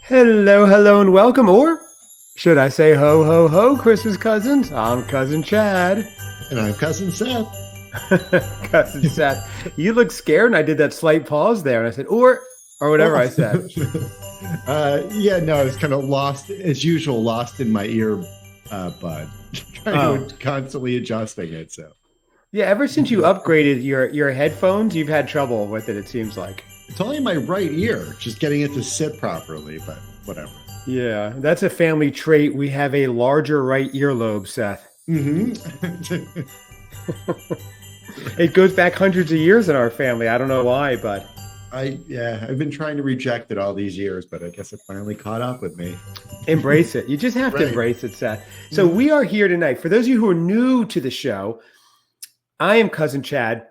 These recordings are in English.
Hello, hello, and welcome, or should I say ho, ho, ho, Christmas cousins? I'm Cousin Chad. And I'm Cousin Seth. Cousin Seth, you look scared, and I did that slight pause there, and I said, or whatever I said. I was kind of lost, as usual, lost in my ear bud. Trying to constantly adjusting it, so. Yeah, ever since you upgraded your headphones, you've had trouble with it seems like. It's only my right ear, just getting it to sit properly, but whatever. Yeah, that's a family trait. We have a larger right earlobe, Seth. Mm-hmm. It goes back hundreds of years in our family. I don't know why, but I've been trying to reject it all these years, but I guess it finally caught up with me. Embrace it. You just have to embrace it, Seth. So we are here tonight. For those of you who are new to the show, I am Cousin Chad,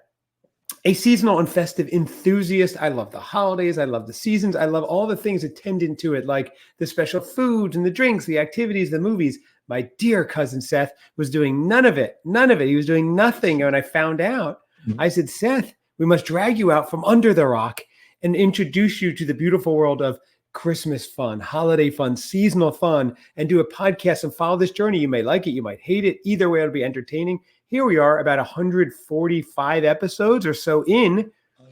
a seasonal and festive enthusiast. I love the holidays. I love the seasons. I love all the things that tend into it, like the special foods and the drinks, the activities, the movies. My dear cousin Seth was doing none of it. None of it. He was doing nothing. And when I found out, I said, Seth, we must drag you out from under the rock and introduce you to the beautiful world of Christmas fun, holiday fun, seasonal fun, and do a podcast and follow this journey. You may like it. You might hate it. Either way, it'll be entertaining. Here we are, about 145 episodes or so in,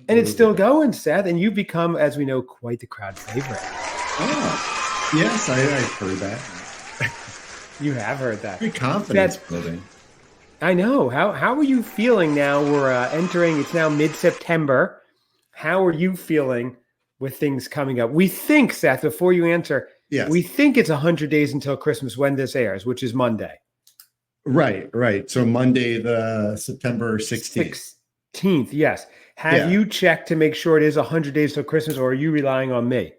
and it's still going, Seth. And you've become, as we know, quite the crowd favorite. Oh, yes, I've heard that. You have heard that. Good confidence building. I know. How are you feeling now? We're entering, it's now mid-September. How are you feeling with things coming up? We think, Seth, before you answer, we think it's 100 days until Christmas when this airs, which is Monday. Right. So Monday, the September 16th. 16th, yes. Have you checked to make sure it is 100 days till Christmas, or are you relying on me?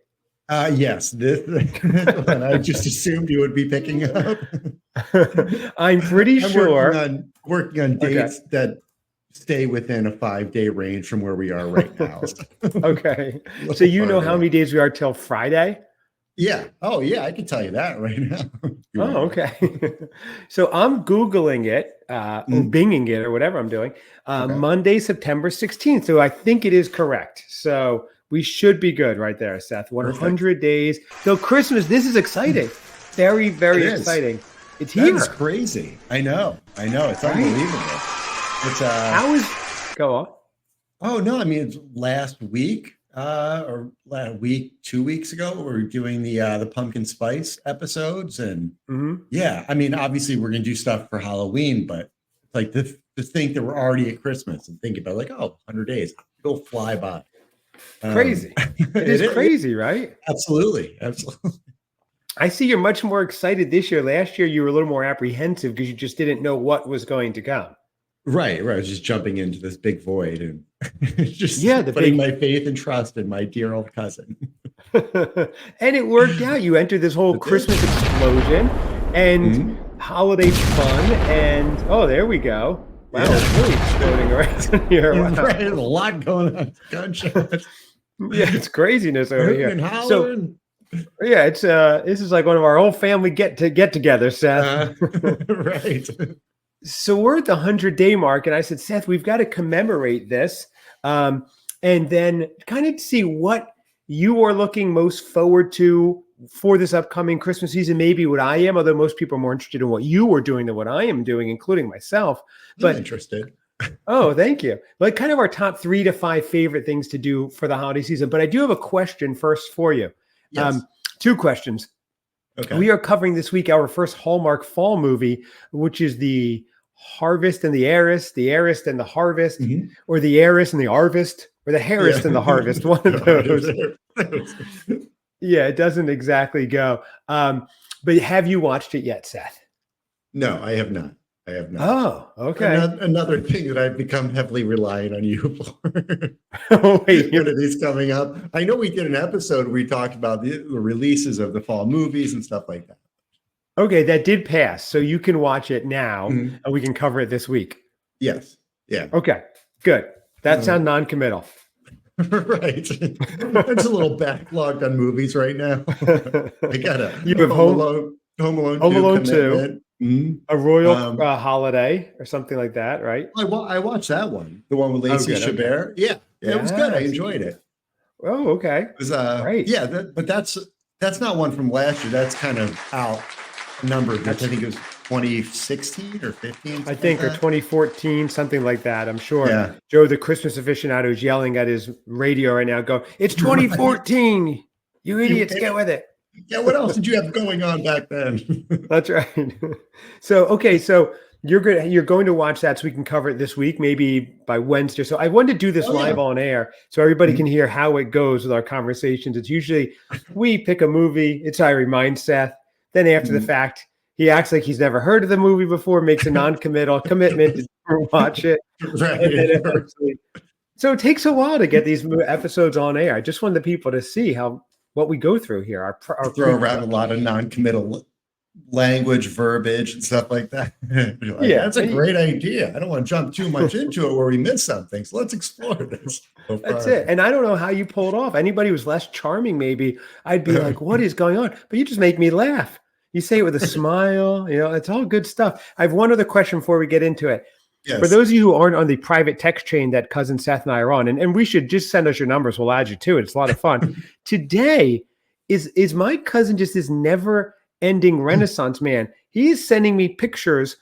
Yes. This one I just assumed you would be picking up. I'm pretty sure. Working on dates that stay within a 5-day range from where we are right now. Okay. So you know how many days we are till Friday? Yeah. Oh, yeah. I can tell you that right now. Oh, okay. So I'm Googling it, or Binging it, or whatever I'm doing. Monday, September 16th. So I think it is correct. So we should be good right there, Seth. 100 days till Christmas. This is exciting. Very, very exciting. It's here. It's crazy. I know. It's unbelievable. It's go on. Oh no, I mean it's last week. Or last week, 2 weeks ago, we were doing the pumpkin spice episodes, and I mean, obviously we're gonna do stuff for Halloween, but it's like to think that we're already at Christmas and think about 100 days, it'll fly by. Crazy. It is crazy, right? Absolutely. I see you're much more excited this year. Last year, you were a little more apprehensive because you just didn't know what was going to come. Right. I was just jumping into this big void and just putting my faith and trust in my dear old cousin. And it worked out. You entered this whole Christmas explosion and holiday fun. And there we go. Wow, it's really exploding around here. Wow. Right, there's a lot going on. Gunshots. Yeah, it's craziness over here. So, it's this is like one of our whole family get together, Seth. Right. So we're at the 100-day mark, and I said, Seth, we've got to commemorate this, and then kind of see what you are looking most forward to for this upcoming Christmas season. Maybe what I am, although most people are more interested in what you are doing than what I am doing, including myself. But I'm interested. Oh, thank you. Like kind of our top 3 to 5 favorite things to do for the holiday season. But I do have a question first for you. Yes. 2 questions. Okay. We are covering this week our first Hallmark fall movie, which is The Harvest and the Heiress and the Harvest, or The Heiress and the Harvest, or The Harvest and the Harvest, one of those. Yeah, it doesn't exactly go. But have you watched it yet, Seth? No, I have not. Oh, okay. Another thing that I've become heavily reliant on you for. Oh, wait. One of these coming up. I know we did an episode where we talked about the releases of the fall movies and stuff like that. Okay, that did pass. So you can watch it now, and we can cover it this week. Yes. Yeah. Okay, good. That sounds non-committal. Right. It's a little backlogged on movies right now. I got you have Home Alone 2. A royal holiday or something like that, right? I watched that one, the one with Lacey Chabert. Okay. Yeah, it was good. I enjoyed it. Oh, okay. It was great. Yeah, but that's not one from last year. That's kind of out a number of years. I think it was 2016 or 15. I think, or 2014, something like that. I'm sure. Yeah. Joe, the Christmas aficionado, is yelling at his radio right now. Go, it's 2014. Right. You idiots, get with it. Yeah, what else did you have going on back then? That's right. So, okay, so you're going to watch that so we can cover it this week, maybe by Wednesday. So I wanted to do this live on air so everybody can hear how it goes with our conversations. It's usually we pick a movie. I remind Seth. Then after the fact, he acts like he's never heard of the movie before, makes a non-committal commitment to watch it. Right. So it takes a while to get these episodes on air. I just wanted the people to see what we go through here. Our throw around a lot of non-committal language, verbiage, and stuff like that. Like, yeah, that's a great idea. I don't want to jump too much into it where we miss something. So let's explore this. That's it. And I don't know how you pull it off. Anybody who's less charming, maybe I'd be like, "What is going on?" But you just make me laugh. You say it with a smile. It's all good stuff. I have one other question before we get into it. Yes. For those of you who aren't on the private text chain that Cousin Seth and I are on, and we should just send us your numbers. We'll add you to it. It's a lot of fun. Today is my cousin just this never-ending Renaissance man. He's sending me pictures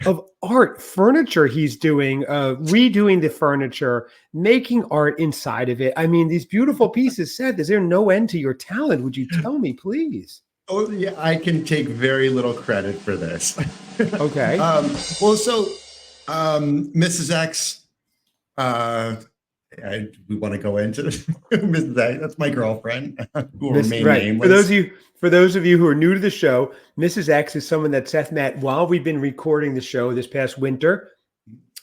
of art, furniture he's doing, redoing the furniture, making art inside of it. I mean, these beautiful pieces. Seth, is there no end to your talent? Would you tell me, please? Oh, yeah, I can take very little credit for this. Okay. Mrs. X, we want to go into Mrs. X. That's my girlfriend who will remain nameless. For those of you who are new to the show, Mrs. X is someone that Seth met while we've been recording the show this past winter.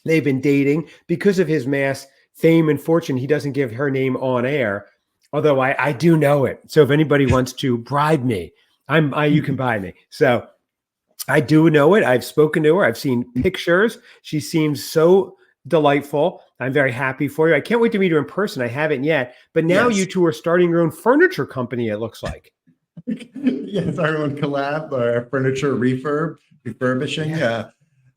They've been dating. Because of his mass fame and fortune, he doesn't give her name on air, although I do know it. So if anybody wants to bribe me, you can buy me. So I do know it. I've spoken to her. I've seen pictures. She seems so delightful. I'm very happy for you. I can't wait to meet her in person. I haven't yet. But now you two are starting your own furniture company, it looks like. Yes, our own collab, our furniture refurbishing.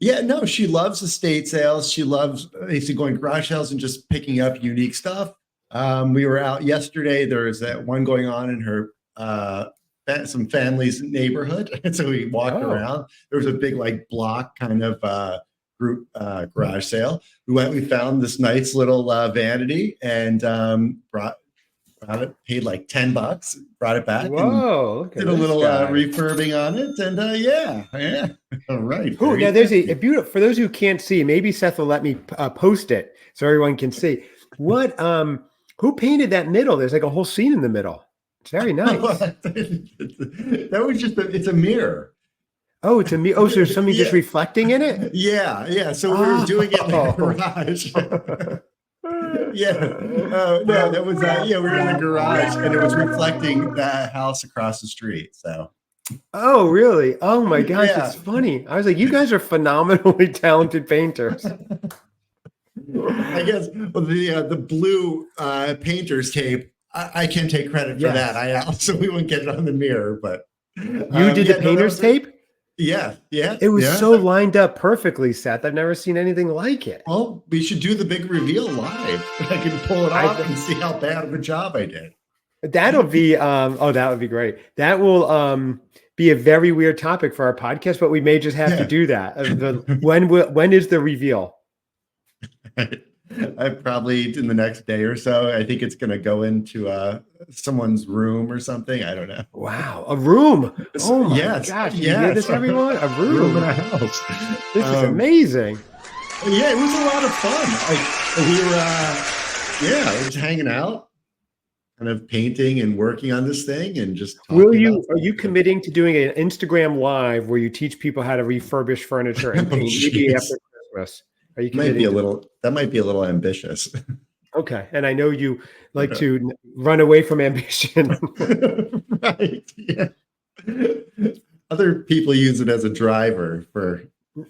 No, she loves estate sales. She loves basically going garage sales and just picking up unique stuff. We were out yesterday. There was that one going on in her some family's neighborhood, and so we walked around. There was a big block kind of group garage sale. We found this nice little vanity and brought it, paid like $10, brought it back. Whoa! And did a little refurbing on it, and yeah. All right. Ooh, now there's a beautiful. For those who can't see, maybe Seth will let me post it so everyone can see. What? Who painted that middle? There's like a whole scene in the middle. It's very nice. That was it's a mirror. Oh, it's a mirror. Oh, so there's something just reflecting in it? Yeah. So we were doing it in the garage. That was we were in the garage and it was reflecting the house across the street. So. Oh, really? Oh my gosh, it's funny. I was like, you guys are phenomenally talented painters. I guess the blue painter's tape. I can take credit for that. I also we wouldn't get it on the mirror, but you did the painter's tape. Yeah. It was so lined up perfectly, Seth. I've never seen anything like it. Well, we should do the big reveal live. I can pull it off and see how bad of a job I did. That'll be that would be great. That will be a very weird topic for our podcast, but we may just have to do that. When is the reveal? I probably in the next day or so. I think it's going to go into someone's room or something. I don't know. Wow, a room! Oh my gosh! You hear this, everyone? A room in a house. This is amazing. Yeah, it was a lot of fun. We were just hanging out, kind of painting and working on this thing, and just. Are you committing to doing an Instagram live where you teach people how to refurbish furniture and paint maybe after Christmas? Are you that might be a little ambitious. Okay. And I know you like to run away from ambition. Right. Yeah. Other people use it as a driver for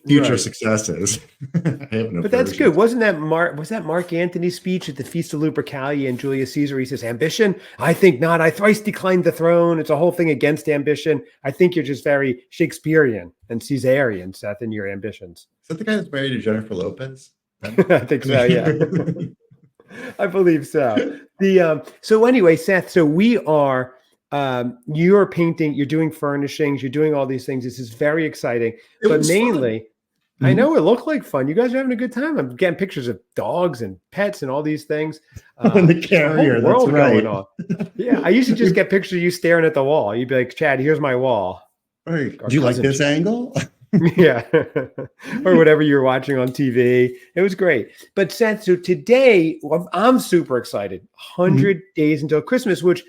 future Right. successes. I have no But that's good. versions. Wasn't that Mark Antony's speech at the Feast of Lupercalia and Julius Caesar? He says, ambition? I think not. I thrice declined the throne. It's a whole thing against ambition. I think you're just very Shakespearean and Caesarian, Seth, in your ambitions. Is that the guy that's married to Jennifer Lopez? I think so, yeah. I believe so. So anyway, Seth, so we are you're painting, you're doing furnishings, you're doing all these things. This is very exciting. But mainly, I know it looked like fun. You guys are having a good time. I'm getting pictures of dogs and pets and all these things. On the carrier, that's right. Going on. Yeah, I used to just get pictures of you staring at the wall. You'd be like, Chad, here's my wall. Right. Do you like this angle? Yeah. Or whatever you're watching on TV. It was great. But Seth, so today I'm super excited. 100 days until Christmas, which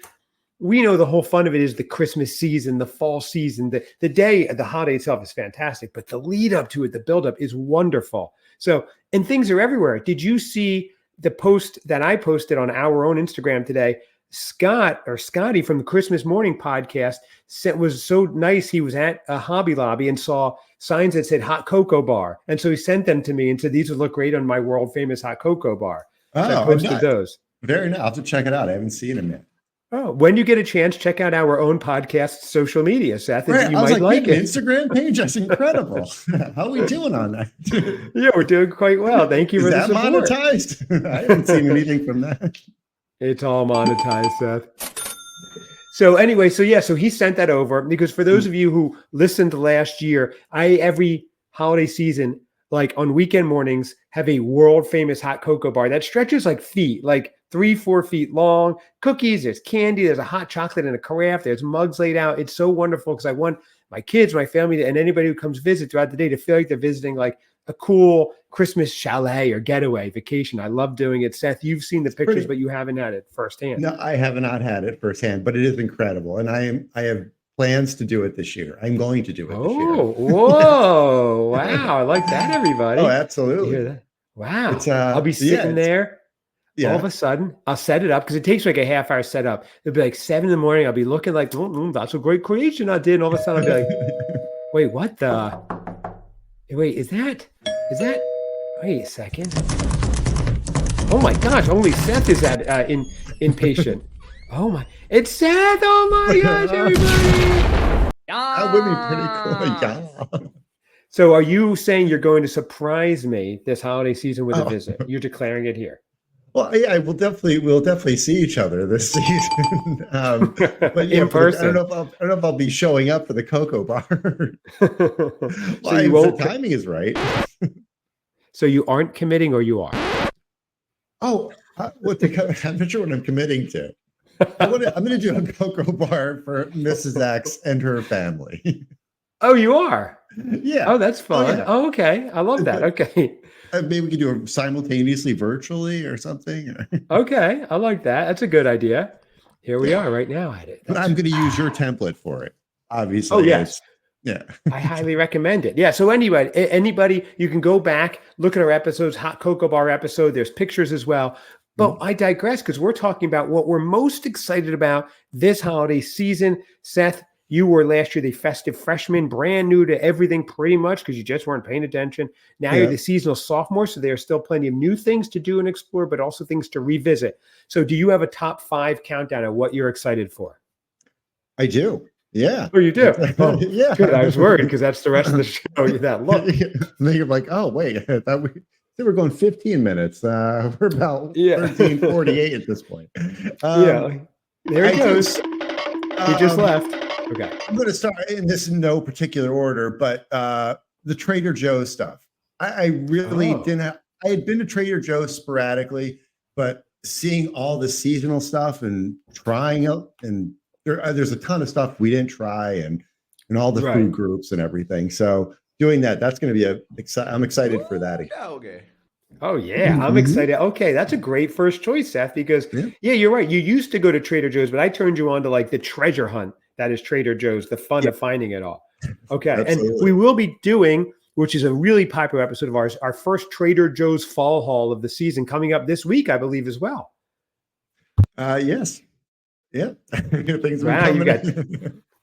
we know the whole fun of it is the Christmas season, the fall season, the day, the holiday itself is fantastic, but the lead up to it, the build up is wonderful. So, and things are everywhere. Did you see the post that I posted on our own Instagram today? Scotty from the Christmas Morning podcast was so nice. He was at a Hobby Lobby and saw signs that said hot cocoa bar. And so he sent them to me and said, these would look great on my world famous hot cocoa bar. So I posted those. Very nice. I'll have to check it out. I haven't seen them yet. Oh, when you get a chance, check out our own podcast social media, Seth. Right. You I was might like it. Instagram page. That's incredible. How are we doing on that? Yeah, we're doing quite well. Thank you for the support. Monetized? I haven't seen anything from that. It's all monetized, Seth. So anyway, so he sent that over because for those of you who listened last year, every holiday season, like on weekend mornings, have a world famous hot cocoa bar that stretches like feet, like 3-4 feet long. Cookies, there's candy, there's a hot chocolate in a carafe, there's mugs laid out. It's so wonderful because I want my kids, my family, and anybody who comes visit throughout the day to feel like they're visiting like a cool Christmas chalet or getaway vacation. I love doing it. Seth, you've seen the pictures, but you haven't had it firsthand. No, I have not had it firsthand, but it is incredible. And I have plans to do it this year. I'm going to do it this year. Whoa. Wow. I like that, everybody. Oh, absolutely. You hear that? Wow. I'll be sitting there. Yeah. All of a sudden, I'll set it up because it takes like a half hour set up. It'll be like 7 a.m. I'll be looking like, that's a great creation I did. And all of a sudden, I'll be like, wait, what the? Wait, is that? Wait a second. Oh my gosh, only Seth is impatient. Oh my, it's Seth. Oh my gosh, everybody. That would be pretty cool. Yeah. So are you saying you're going to surprise me this holiday season with a visit? You're declaring it here. Well, yeah, we'll definitely see each other this season. But yeah, in person. I don't know if I'll be showing up for the cocoa bar. So you won't. The timing is right. So you aren't committing, or you are? Oh, I'm not sure what I'm committing to. I'm going to do a cocoa bar for Mrs. X and her family. Oh, you are? Yeah. Oh, that's fun. Oh, yeah. Oh, okay. I love that. Okay. Maybe we could do it simultaneously virtually or something. Okay. I like that. That's a good idea. Here we are right now at it. But I'm going to use your template for it, obviously. Oh, yes. Yeah. I highly recommend it. Yeah. So anyway, anybody, you can go back, look at our episodes, hot cocoa bar episode. There's pictures as well. But I digress because we're talking about what we're most excited about this holiday season. Seth, you were last year the festive freshman, brand new to everything pretty much because you just weren't paying attention. Now you're the seasonal sophomore, so there are still plenty of new things to do and explore, but also things to revisit. So do you have a top 5 countdown of what you're excited for? I do. Yeah. Oh, you do? Oh, yeah. Good. I was worried because that's the rest of the show. That look. Then you're like, oh, wait, I thought we were going 15 minutes. We're about 13:48 at this point. Yeah. There it goes. He just left. Okay. I'm going to start in this in no particular order, but the Trader Joe's stuff. I really didn't. I had been to Trader Joe's sporadically, but seeing all the seasonal stuff and trying it, and there's a ton of stuff we didn't try, and all the food groups and everything. So doing that's going to be I'm excited for that. Okay. Oh yeah, I'm excited. Okay, that's a great first choice, Seth, because you're right. You used to go to Trader Joe's, but I turned you on to like the treasure hunt that is Trader Joe's, the fun of finding it all. Okay. Absolutely. And we will be doing, which is a really popular episode of ours, our first Trader Joe's fall haul of the season coming up this week, I believe, as well. Yes. Yeah. Things wow, you got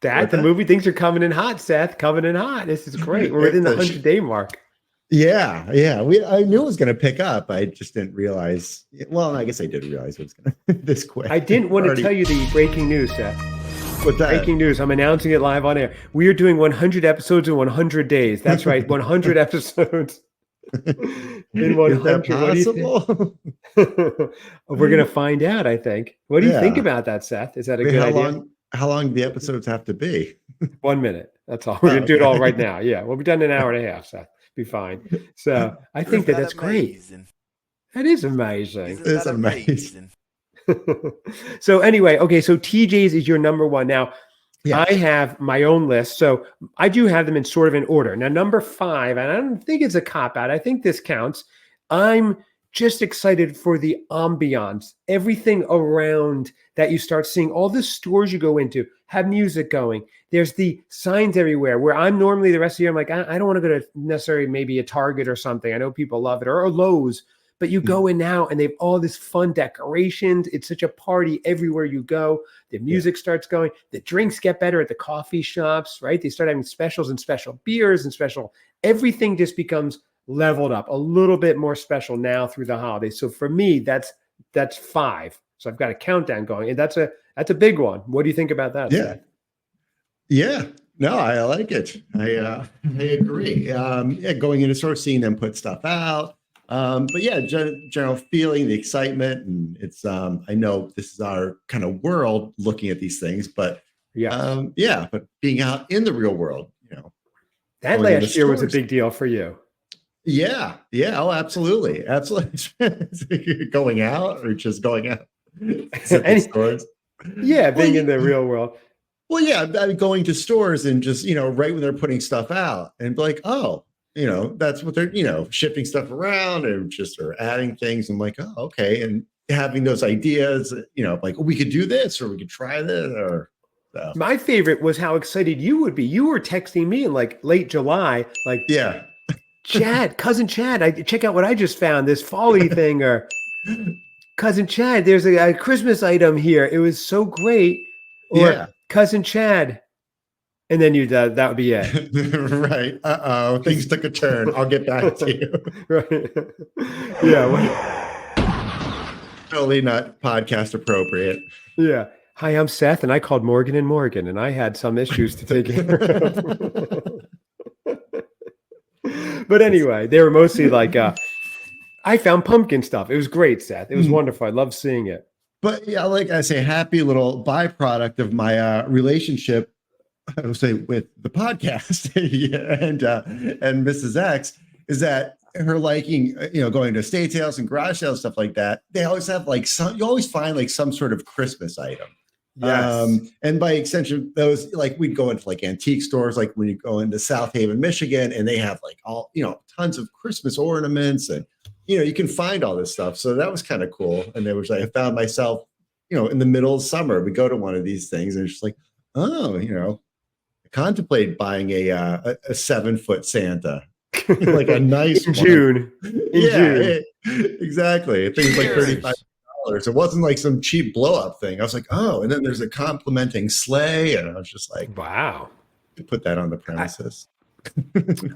The movie, things are coming in hot, Seth. Coming in hot. This is great. We're within the 100-day mark. Yeah. I knew it was going to pick up. I just didn't realize. Well, I guess I did realize it was going to this quick. I didn't want to tell you the breaking news, Seth. What's that? Breaking news. I'm announcing it live on air. We are doing 100 episodes in 100 days. That's right. 100 episodes in 100. Is that possible? We're going to find out, I think. What do you think about that, Seth? Is that a good idea? How long do the episodes have to be? 1 minute. That's all. We're going to do it all right now. Yeah. We'll be done in an hour and a half, Seth. Be fine. So I think that's amazing? Great. That is amazing. It's amazing. So anyway, okay. So TJ's is your number one. Now, I have my own list. So I do have them in sort of an order. Now, number 5, and I don't think it's a cop-out. I think this counts. I'm just excited for the ambiance, everything around that you start seeing. All the stores you go into have music going. There's the signs everywhere where I'm normally the rest of the year, I'm like, I don't want to go to necessarily maybe a Target or something. I know people love it, or a Lowe's, but you go in now and they have all this fun decorations. It's such a party everywhere you go. The music starts going. The drinks get better at the coffee shops, right? They start having specials and special beers and special. Everything just becomes leveled up a little bit more special now through the holidays. So for me, that's 5. So I've got a countdown going, and that's a big one. What do you think about that? Seth? Yeah. No, I like it. I agree. Going into stores, seeing them put stuff out. But yeah, general feeling, the excitement, and it's I know this is our kind of world looking at these things, but but being out in the real world, that last year was a big deal for you. Yeah. Oh, absolutely. Going out or just going out. Stores. Yeah, being in the real world. Well, yeah, going to stores and just, right when they're putting stuff out and be like, oh, that's what they're, shifting stuff around and just are adding things. I'm like, oh, okay. And having those ideas, like we could do this or we could try this or. So. My favorite was how excited you would be. You were texting me in like late July, like, Chad, cousin Chad, check out what I just found, this folly thing, or cousin Chad, there's a Christmas item here. It was so great. Or cousin Chad. And then that would be it. Right. Things took a turn. I'll get back to you. Right. Yeah. Totally not podcast appropriate. Yeah. Hi, I'm Seth, and I called Morgan & Morgan, and I had some issues to take care of. But anyway, they were mostly like, I found pumpkin stuff. It was great, Seth. It was wonderful. I love seeing it. But yeah, like I say, happy little byproduct of my relationship, I would say, with the podcast and Mrs. X is that her liking, going to estate sales and garage sales, stuff like that. They always have you always find like some sort of Christmas item. Yes. And by extension, those, like we'd go into like antique stores, like when you go into South Haven, Michigan, and they have like all, tons of Christmas ornaments and, you can find all this stuff. So that was kind of cool. And there was, I found myself, in the middle of summer, we go to one of these things and it's just like, oh, I contemplate buying a 7-foot Santa, like a nice in June. June. Exactly. Things like $35. It wasn't like some cheap blow up thing. I was like, oh, and then there's a complimenting sleigh. And I was just like, wow, put that on the premises.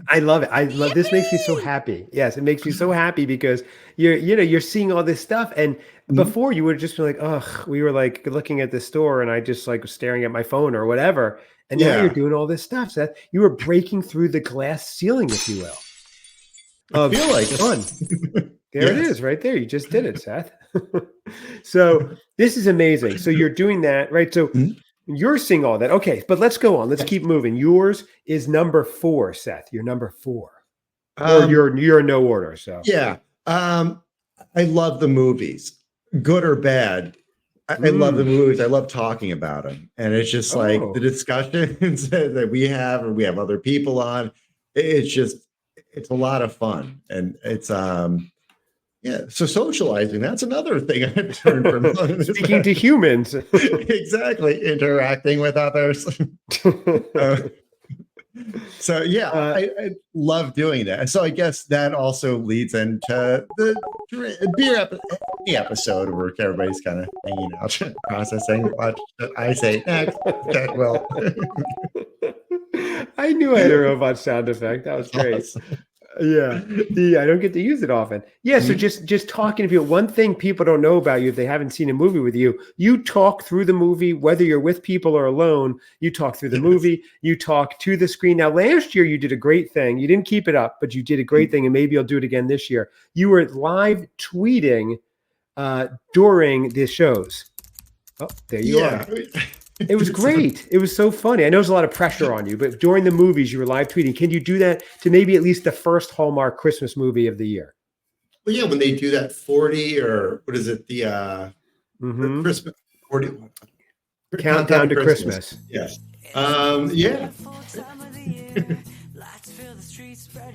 I love it. This makes me so happy. Yes, it makes me so happy because you're seeing all this stuff. And before you would just be like, oh, we were like looking at the store and I just like was staring at my phone or whatever. And now you're doing all this stuff, Seth. You were breaking through the glass ceiling, if you will. I feel like fun. There it is right there. You just did it, Seth. So this is amazing. So you're doing that, right? So you're seeing all that. Okay, but let's go on. Let's keep moving. Yours is number 4, Seth. You're number 4. Or you're in no order. So I love the movies, good or bad. I love the movies. I love talking about them. And it's just like the discussions that we have, or we have other people on. It's a lot of fun. And it's, so socializing, that's another thing I've learned from speaking to humans. Exactly. Interacting with others. So yeah, I love doing that. So I guess that also leads into the the episode where everybody's kind of hanging out, processing what I say next. That will. I knew I had a robot sound effect. That was great. Awesome. Yeah. I don't get to use it often. Yeah. So just talking to people, one thing people don't know about you if they haven't seen a movie with you, you talk through the movie, whether you're with people or alone, you talk through the movie, you talk to the screen. Now, last year you did a great thing. You didn't keep it up, but you did a great thing, and maybe you'll do it again this year. You were live tweeting during the shows. Oh, there you are. It was great. It was so funny. I know there's a lot of pressure on you, but during the movies, you were live tweeting. Can you do that to maybe at least the first Hallmark Christmas movie of the year? Well, yeah, when they do that 40 or what is it? The Christmas 40 countdown to Christmas. Yeah. Yeah.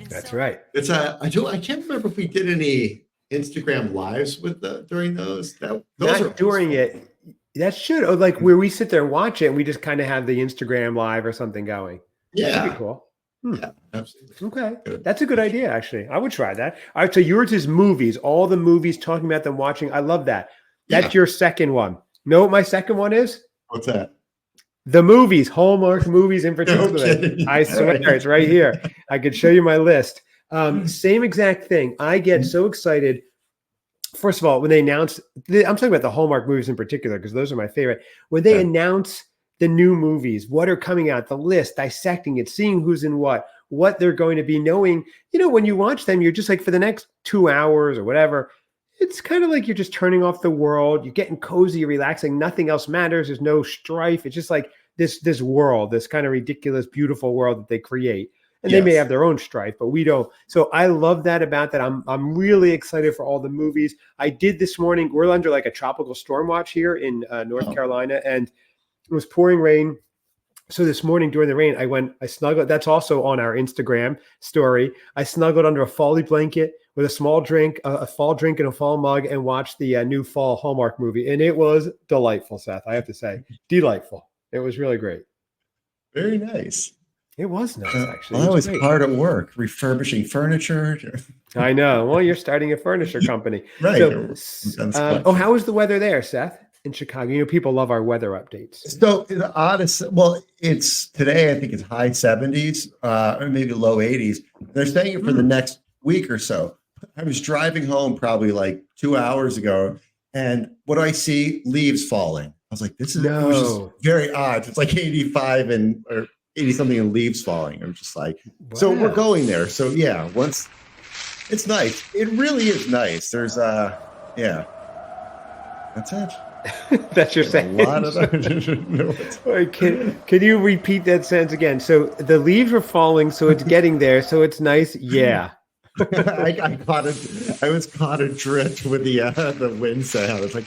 That's right. It's I can't remember if we did any Instagram lives with during those. Those Not during it. That should, like where we sit there and watch it and we just kind of have the Instagram live or something going. Yeah. That'd be cool. Yeah, absolutely. Okay. That's a good idea, actually. I would try that. All right. So yours is movies, all the movies, talking about them, watching. I love that. That's your second one. Know what my second one is? What's that? The movies, Hallmark movies in particular. I swear it's right here. I could show you my list. Same exact thing. I get so excited. First of all, when they announce, I'm talking about the Hallmark movies in particular, because those are my favorite. When they announce the new movies, what are coming out, the list, dissecting it, seeing who's in what they're going to be, knowing, when you watch them, you're just like for the next 2 hours or whatever, it's kind of like you're just turning off the world. You're getting cozy, relaxing. Nothing else matters. There's no strife. It's just like this world, this kind of ridiculous, beautiful world that they create. And they may have their own strife, but we don't. So I love that about that. I'm really excited for all the movies. I did this morning. We're under like a tropical storm watch here in North Carolina, and it was pouring rain. So this morning during the rain, I snuggled. That's also on our Instagram story. I snuggled under a folly blanket with a small drink, a fall drink and a fall mug, and watched the new fall Hallmark movie. And it was delightful, Seth. I have to say, delightful. It was really great. Very nice. It was nice, actually. I was hard at work, refurbishing furniture. I know. Well, you're starting a furniture company. Right. So, how is the weather there, Seth, in Chicago? People love our weather updates. So the oddest, it's today, I think it's high 70s, or maybe low 80s. They're saying it for the next week or so. I was driving home probably like 2 hours ago, and what do I see? Leaves falling. I was like, this is very odd. It's like 85 or 80 something and leaves falling. I'm just like, so we're going there. So yeah, once it's nice. It really is nice. There's that's it. That's your sentence. A lot of that. Can you repeat that sentence again? So the leaves are falling, so it's getting there, so it's nice. Yeah. I was caught adrift with the wind sound. It's like,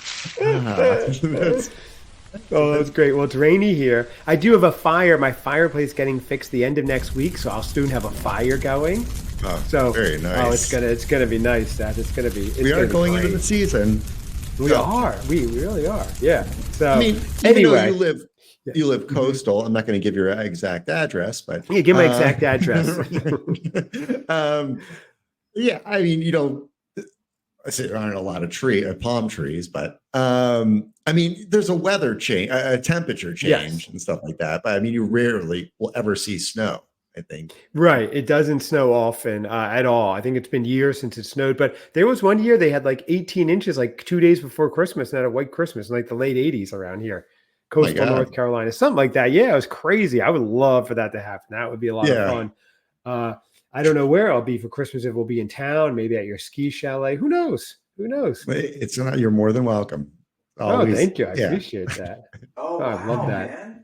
oh, that's great. Well, it's rainy here. I do have a fire. My fireplace getting fixed the end of next week, so I'll soon have a fire going. Oh, so very nice. Oh, it's gonna be nice, Dad. It's gonna be. We are going into the season. We are. We really are. Yeah. So I mean, anyway, you live coastal. I'm not going to give your exact address, but give my exact address. Yeah, I mean, there aren't a lot of palm trees, but I mean, there's a weather change, a temperature change and stuff like that. But I mean, you rarely will ever see snow, I think. Right. It doesn't snow often at all. I think it's been years since it snowed, but there was one year they had like 18 inches, like 2 days before Christmas, and had a white Christmas in like the late 80s around here. Coastal North Carolina, something like that. Yeah, it was crazy. I would love for that to happen. That would be a lot of fun. I don't know where I'll be for Christmas. If we'll be in town, maybe at your ski chalet. Who knows? It's not. You're more than welcome. Always. Oh, thank you. I appreciate that. I love that. Man.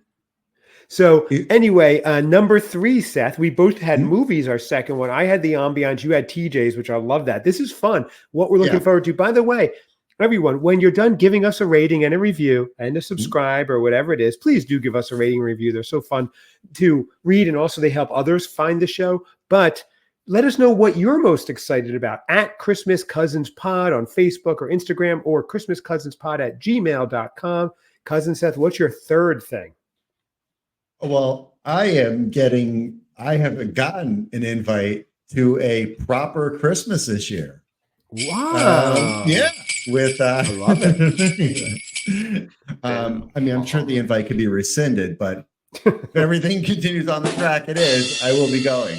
So anyway, number 3, Seth, we both had movies, our second one. I had the ambiance. You had TJ's, which I love that. This is fun. What we're looking forward to. By the way, everyone, when you're done giving us a rating and a review and a subscribe or whatever it is, please do give us a rating and review. They're so fun to read, and also they help others find the show. But let us know what you're most excited about at Christmas Cousins Pod on Facebook or Instagram, or christmascousinspod@gmail.com. Cousin Seth, what's your third thing? Well, I am getting I have gotten an invite to a proper Christmas this year. Wow. Yeah. With I love it. I mean, I'm sure the invite could be rescinded, but if everything continues on the track it is, I will be going.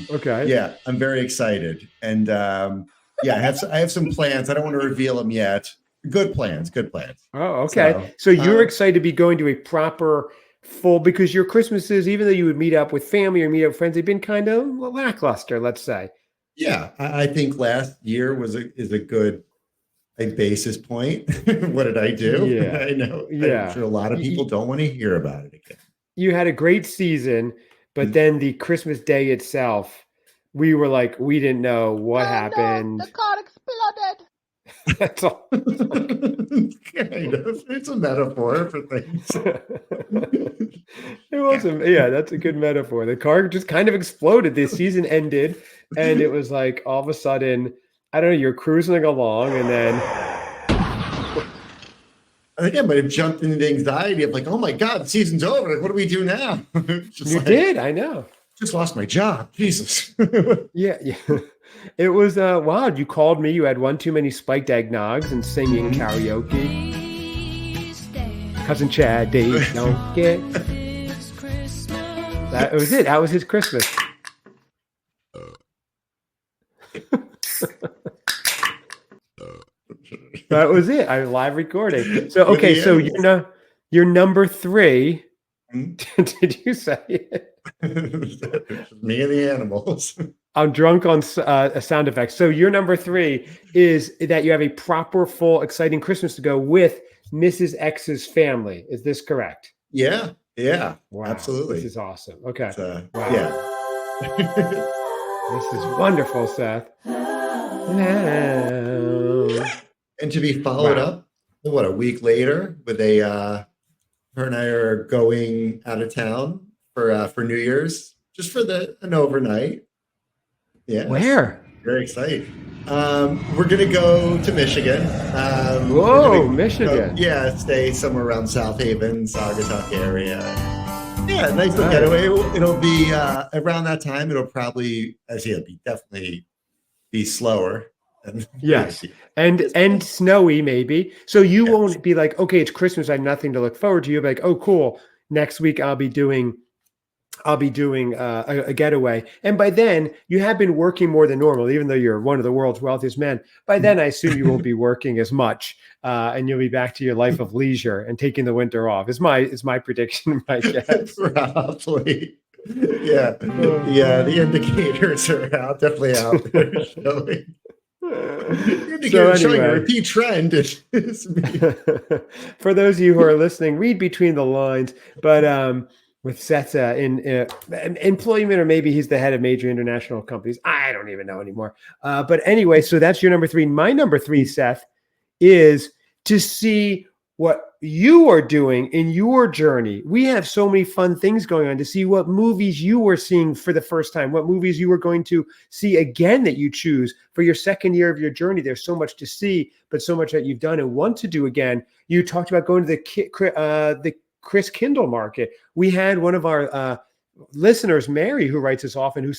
Okay. Yeah, I'm very excited. And yeah, I have some plans. I don't want to reveal them yet. Good plans, good plans. Oh, okay. So you're excited to be going to a proper full, because your Christmases, even though you would meet up with family or meet up with friends, they've been kind of lackluster, let's say. Yeah, I think last year is a good basis point. What did I do? Yeah. I know. Yeah. I'm sure a lot of people don't want to hear about it again. You had a great season, but then the Christmas day itself, we were like, we didn't know what happened. No, the car exploded. That's all. Kind of. It's a metaphor for things. It wasn't. Yeah, that's a good metaphor. The car just kind of exploded. The season ended, and it was like all of a sudden, I don't know, you're cruising along, and then I think I might have jumped into the anxiety of like, oh my God, the season's over. Like, what do we do now? You did. I know. Just lost my job. Jesus. Yeah. It was wild. You called me. You had one too many spiked eggnogs and singing karaoke. Cousin Chad, Days don't get. That was it. That was his Christmas. That was it. I live recording. So okay, so you're number 3. Did you say it? Me and the animals. I'm drunk on sound effects. So your number 3 is that you have a proper, full, exciting Christmas to go with Mrs. X's family. Is this correct? Yeah. Wow, absolutely. This is awesome. Okay. Wow. Yeah. This is wonderful, Seth. And to be followed up, what, a week later with her and I are going out of town for New Year's, just for an overnight. Yeah. Where? Very excited. We're gonna go to Michigan. Whoa, Michigan. Stay somewhere around South Haven, Saugatuck area. Yeah, nice little getaway. It'll be around that time. It'll probably, definitely be slower. Yes, and snowy maybe. So you won't be like, okay, it's Christmas, I have nothing to look forward to. You'll be like, oh, cool. Next week I'll be doing a getaway. And by then you have been working more than normal, even though you're one of the world's wealthiest men. By then I assume you won't be working as much, and you'll be back to your life of leisure and taking the winter off. Is my prediction, my guess. Probably. Yeah. The indicators are definitely out there showing. Showing a repeat trend. For those of you who are listening, read between the lines. But with Seth's in employment, or maybe he's the head of major international companies. I don't even know anymore. But anyway, so that's your number 3. My number 3, Seth, is to see what you are doing in your journey. We have so many fun things going on, to see what movies you were seeing for the first time, what movies you were going to see again that you choose for your second year of your journey. There's so much to see, but so much that you've done and want to do again. You talked about going to the Chris Kindle market. We had one of our listeners, Mary, who writes us often, who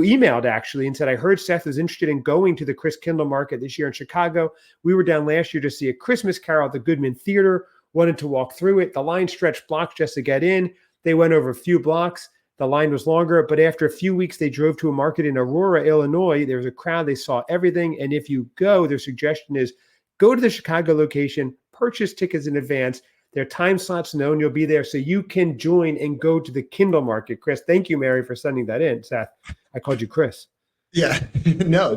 emailed actually and said, I heard Seth was interested in going to the Chris Kindle market this year in Chicago. We were down last year to see A Christmas Carol at the Goodman Theater, wanted to walk through it. The line stretched blocks just to get in. They went over a few blocks. The line was longer, but after a few weeks, they drove to a market in Aurora, Illinois. There was a crowd. They saw everything. And if you go, their suggestion is go to the Chicago location, purchase tickets in advance. Their time slots known, you'll be there, so you can join and go to the Kindle market. Chris, thank you, Mary, for sending that in. Seth, I called you Chris. Yeah, no,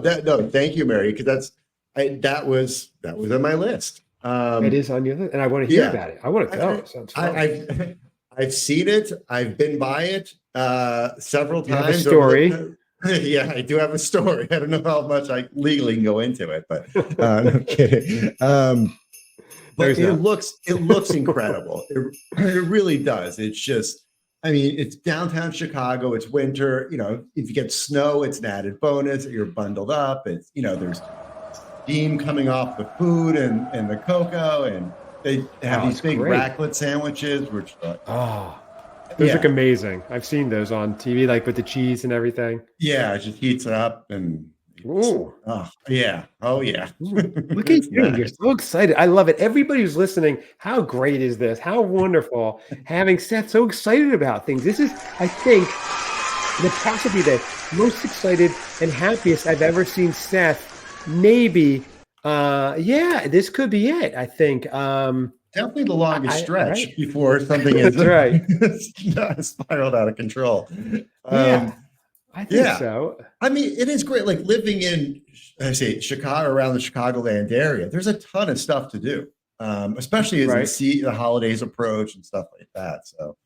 thank you, Mary, because that was on my list. It is on your list, and I want to hear about it. I want to go. Sounds fun. I've seen it. I've been by it several times. You have a story. Yeah, I do have a story. I don't know how much I legally can go into it, but no kidding. But it looks incredible. It really does. It's just, it's downtown Chicago. It's winter. If you get snow, it's an added bonus. You're bundled up. It's, there's steam coming off the food and the cocoa, and they have these big raclette sandwiches, which Those look amazing. I've seen those on TV, like with the cheese and everything. Yeah, it just heats it up and Ooh. oh yeah. Oh yeah. Look at you. You're so excited. I love it. Everybody who's listening, how great is this? How wonderful having Seth so excited about things. This is, I think, possibly the most excited and happiest I've ever seen Seth. Maybe, this could be it. I think. Definitely the longest stretch before something is spiraled out of control. I think so. I mean, it is great. Like living in, I say, Chicago, around the Chicagoland area, there's a ton of stuff to do, especially as the holidays approach and stuff like that. So,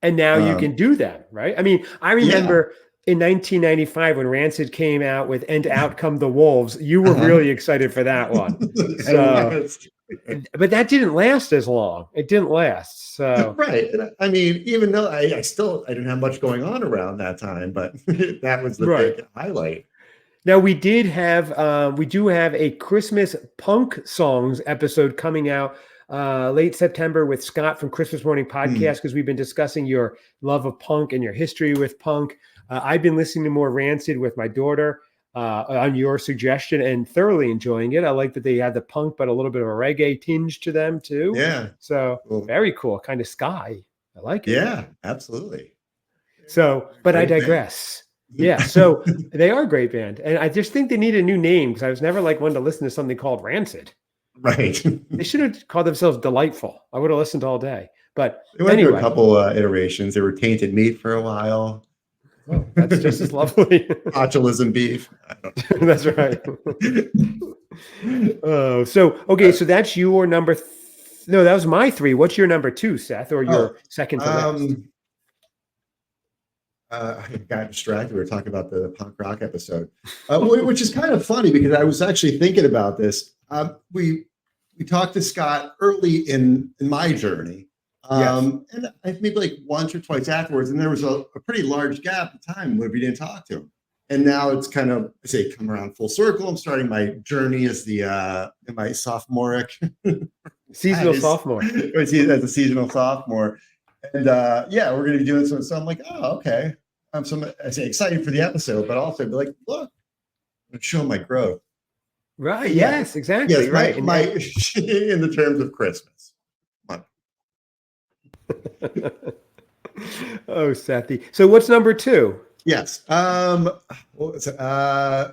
and now you can do them, right? I mean, I remember in 1995 when Rancid came out with "And Out Come the Wolves," you were really excited for that one. So, but that didn't last as long. It didn't last. So right. I mean, even though I didn't have much going on around that time, but that was the big highlight. Now we do have a Christmas punk songs episode coming out late September with Scott from Christmas Morning Podcast, because we've been discussing your love of punk and your history with punk. I've been listening to more Rancid with my daughter on your suggestion and thoroughly enjoying it. I like that they had the punk, but a little bit of a reggae tinge to them too. Yeah. So very cool, kind of sky. I like it. Yeah, absolutely. So, but I digress. Yeah. So they are a great band. And I just think they need a new name, because I was never like one to listen to something called Rancid. Right. They should have called themselves Delightful. I would have listened all day. But they went through a couple iterations. They were Tainted Meat for a while. Oh, that's just as lovely. Botulism beef. That's right. So that's your number. No, that was my 3. What's your number 2, Seth, or your second to last? I got distracted. We were talking about the punk rock episode, which is kind of funny because I was actually thinking about this. We talked to Scott early in my journey. And I maybe like once or twice afterwards, and there was a pretty large gap of time where we didn't talk to him. And now it's kind of, I say, come around full circle. I'm starting my journey as my sophomoric seasonal sophomore. As a seasonal sophomore, and we're going to be doing some. So I'm like, oh, okay. I say excited for the episode, but also be like, look, I'm showing my growth. Right. Yes. Exactly. Yes. Right. My in the terms of Christmas. Oh, Sethy. So what's number 2? Yes. What was it?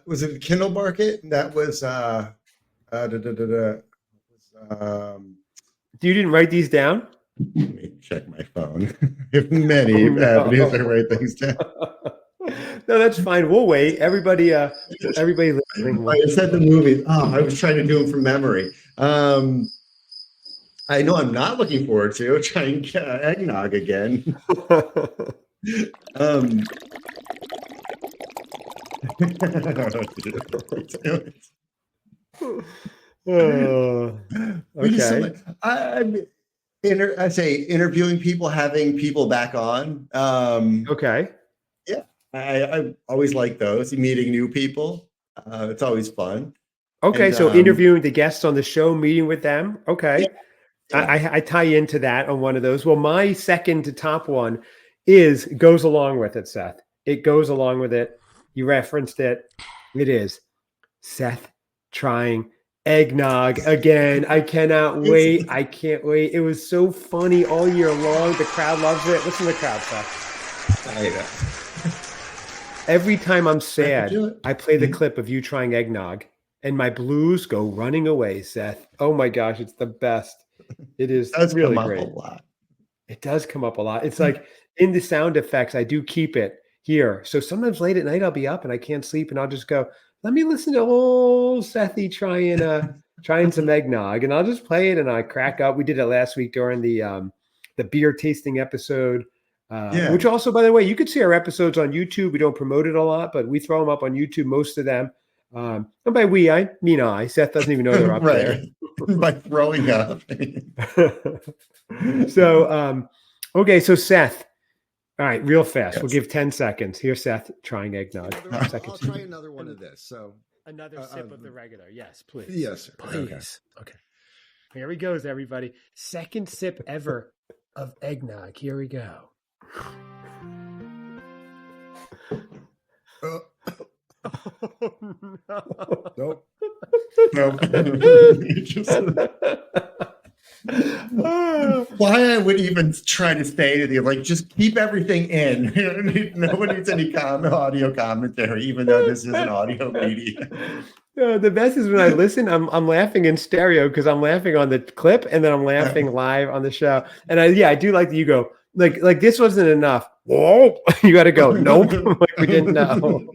Was it Kindle Market? That was You didn't write these down? Let me check my phone. I have many avenues to write things down. No, that's fine. We'll wait. Everybody listening. I said the movies. Oh, I was trying to do them from memory. I know I'm not looking forward to trying eggnog again. Okay. I say interviewing people, having people back on. Okay. Yeah, I always like those. Meeting new people. It's always fun. Okay, and, so interviewing the guests on the show, meeting with them. Okay. Yeah. I tie into that on one of those. Well, my second to top one goes along with it, Seth. It goes along with it. You referenced it. It is Seth trying eggnog again. I cannot wait. I can't wait. It was so funny all year long. The crowd loves it. Listen to the crowd, Seth. Every time I'm sad, I play the clip of you trying eggnog, and my blues go running away, Seth. Oh my gosh, it's the best. It is really great. A lot. It does come up a lot. It's like in the sound effects, I do keep it here. So sometimes late at night I'll be up and I can't sleep, and I'll just go, let me listen to old Sethy trying some eggnog, and I'll just play it and I crack up. We did it last week during the beer tasting episode. Which also, by the way, you could see our episodes on YouTube. We don't promote it a lot, but we throw them up on YouTube, most of them. And by we, I mean I. Seth doesn't even know they're up there. By throwing up. So, okay, so Seth. All right, real fast. Yes. We'll give 10 seconds. Here's Seth trying eggnog. I'll try another one of this. So another sip of the regular. Yes, please. Yes, please. Okay. Here he goes, everybody. Second sip ever of eggnog. Here we go. Nope. Why I would even try to say to you, like, just keep everything in. Nobody needs any audio commentary, even though this is an audio media. The best is when I listen, I'm laughing in stereo because I'm laughing on the clip and then I'm laughing live on the show. And I do like that you go, like this wasn't enough. Whoa, you got to go. Nope, like we didn't know.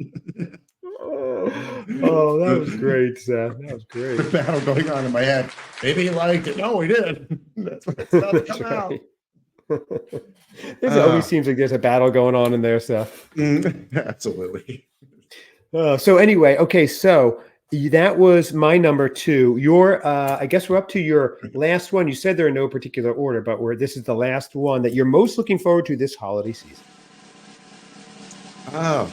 Oh, that was great, Seth. That was great. The battle going on in my head. Maybe he liked it. No, he did. That's what it's not come out. It always seems like there's a battle going on in there, Seth. Absolutely. So anyway, okay, so that was my number 2. Your, I guess we're up to your last one. You said they're in no particular order, but this is the last one that you're most looking forward to this holiday season. Oh.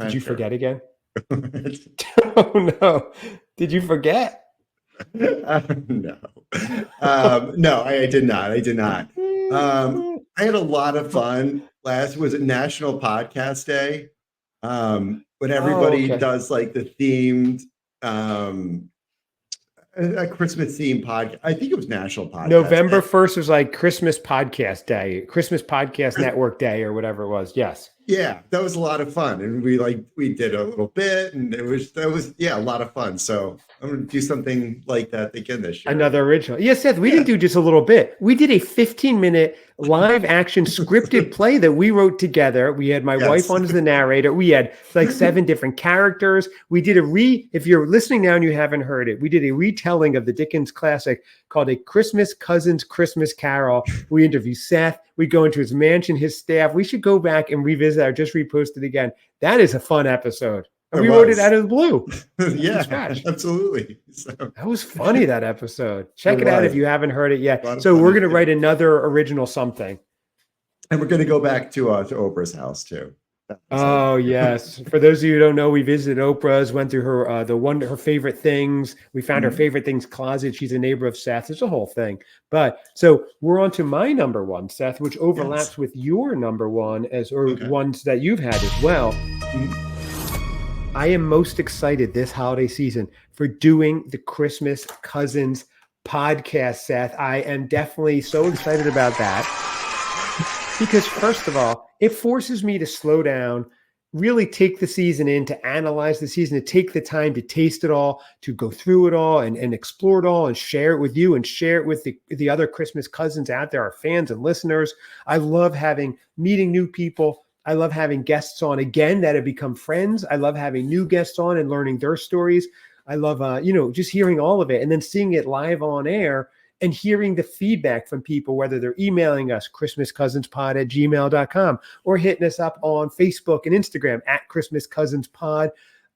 Did you forget again? Oh no! Did you forget? No. No, I did not. I did not. I had a lot of fun. Was it National Podcast Day? When everybody does like the themed a Christmas themed podcast. I think it was National Podcast November Day. 1st was like Christmas Podcast Day, Christmas Podcast Network Day, or whatever it was. Yes. Yeah, that was a lot of fun, and we did a little bit, and that was a lot of fun. So I'm going to do something like that again this year. Another original. Yes, Seth, we didn't do just a little bit. We did a 15-minute live action scripted play that we wrote together. We had my wife on as the narrator. We had like 7 different characters. We did if you're listening now and you haven't heard it, we did a retelling of the Dickens classic called A Christmas Cousin's Christmas Carol. We interview Seth. We go into his mansion, his staff. We should go back and revisit or just repost it again. That is a fun episode. And we wrote it out of the blue. Yeah, absolutely. So, that was funny, that episode. Check it out if you haven't heard it yet. So we're going to write another original something. And we're going to go back to Oprah's house too. Oh, yes. For those of you who don't know, we visited Oprah's, went through her her favorite things. We found her favorite things closet. She's a neighbor of Seth's. It's a whole thing. But so we're on to my number 1, Seth, which overlaps with your number 1 ones that you've had as well. I am most excited this holiday season for doing the Christmas Cousins podcast, Seth. I am definitely so excited about that. Because first of all, it forces me to slow down, really take the season in, to analyze the season, to take the time to taste it all, to go through it all and explore it all and share it with you and share it with the other Christmas cousins out there, our fans and listeners. I love meeting new people. I love having guests on again that have become friends. I love having new guests on and learning their stories. I love, just hearing all of it and then seeing it live on air and hearing the feedback from people, whether they're emailing us, christmascousinspod@gmail.com, or hitting us up on Facebook and Instagram @ChristmasCousinsPod.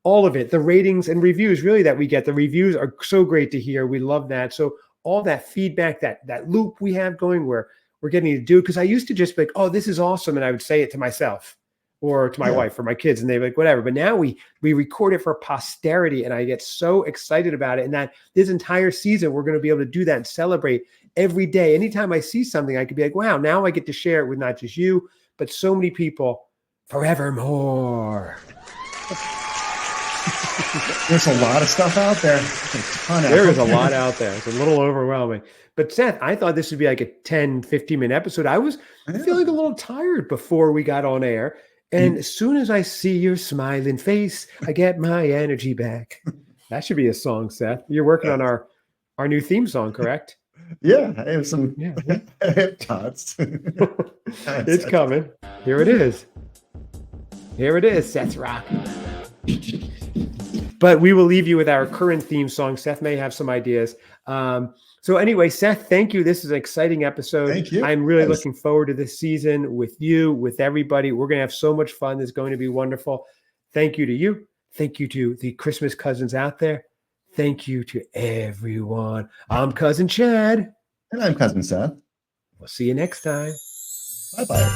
All of it, the ratings and reviews really that we get. The reviews are so great to hear. We love that. So all that feedback, that loop we have going where we're getting to do, because I used to just be like, oh, this is awesome. And I would say it to myself or to my wife or my kids, and they'd be like, whatever. But now we record it for posterity, and I get so excited about it. And that this entire season, we're going to be able to do that and celebrate every day. Anytime I see something, I could be like, wow, now I get to share it with not just you, but so many people forevermore. There's a lot of stuff out there. There is a lot out there. It's a little overwhelming. But Seth, I thought this would be like a 10, 15-minute episode. I was feeling a little tired before we got on air. And as soon as I see your smiling face, I get my energy back. That should be a song, Seth. You're working on our new theme song, correct? Yeah, I have some thoughts. It's coming. Here it is. Here it is, Seth's Rock. But we will leave you with our current theme song. Seth may have some ideas. So anyway, Seth, thank you. This is an exciting episode. Thank you. I'm really looking forward to this season with you, with everybody. We're going to have so much fun. It's going to be wonderful. Thank you to you. Thank you to the Christmas cousins out there. Thank you to everyone. I'm Cousin Chad. And I'm Cousin Seth. We'll see you next time. Bye-bye.